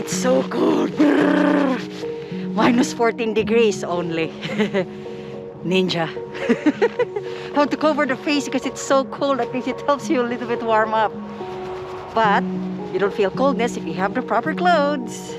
It's so cold. Brrr. Minus 14 degrees only. Ninja. I want to cover the face because it's so cold. At least it helps you a little bit warm up. But you don't feel coldness if you have the proper clothes.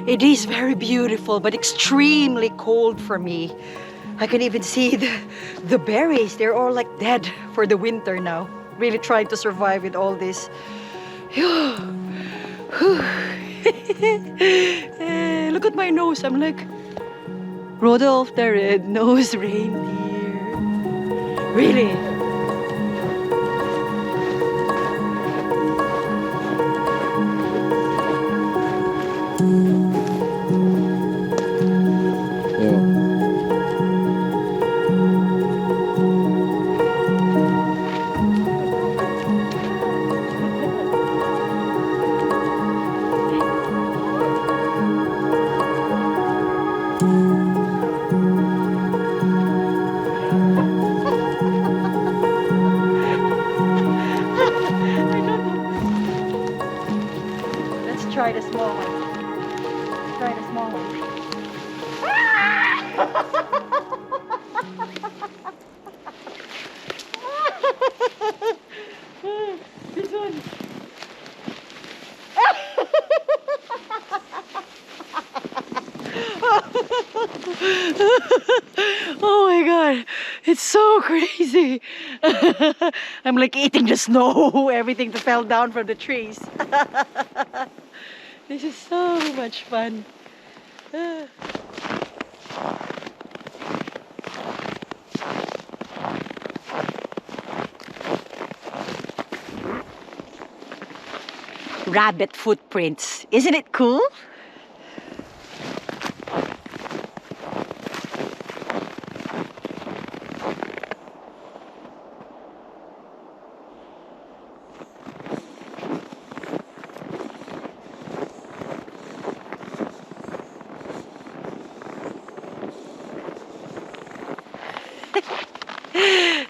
It is very beautiful, but extremely cold for me. I can even see the berries. They're all like dead for the winter now. Really trying to survive with all this. Look at my nose. I'm like Rudolph the Red-Nosed Reindeer. Really? Try the small one. Try the small one. This one. Oh my god, it's so crazy. I'm like eating the snow, everything that fell down from the trees. This is so much fun. Rabbit footprints. Isn't it cool?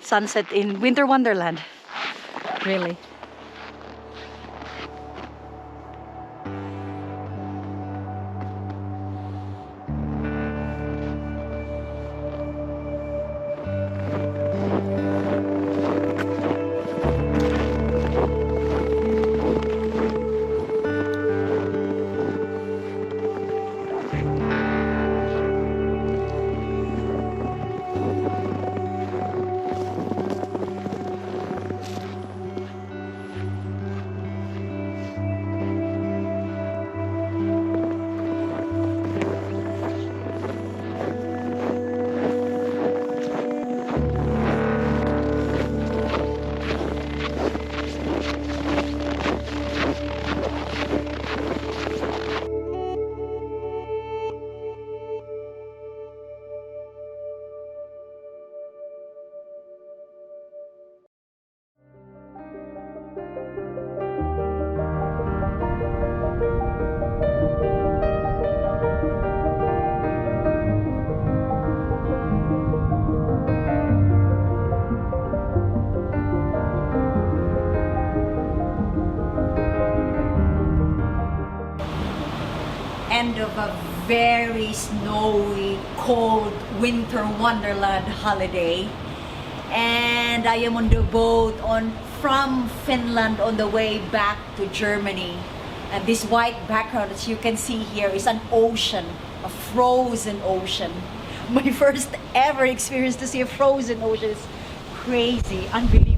Sunset in Winter Wonderland. Really. End of a very snowy, cold winter wonderland holiday, and I am on the boat from Finland on the way back to Germany. And this white background, as you can see here, is an ocean, a frozen ocean. My first ever experience to see a frozen ocean is crazy, unbelievable.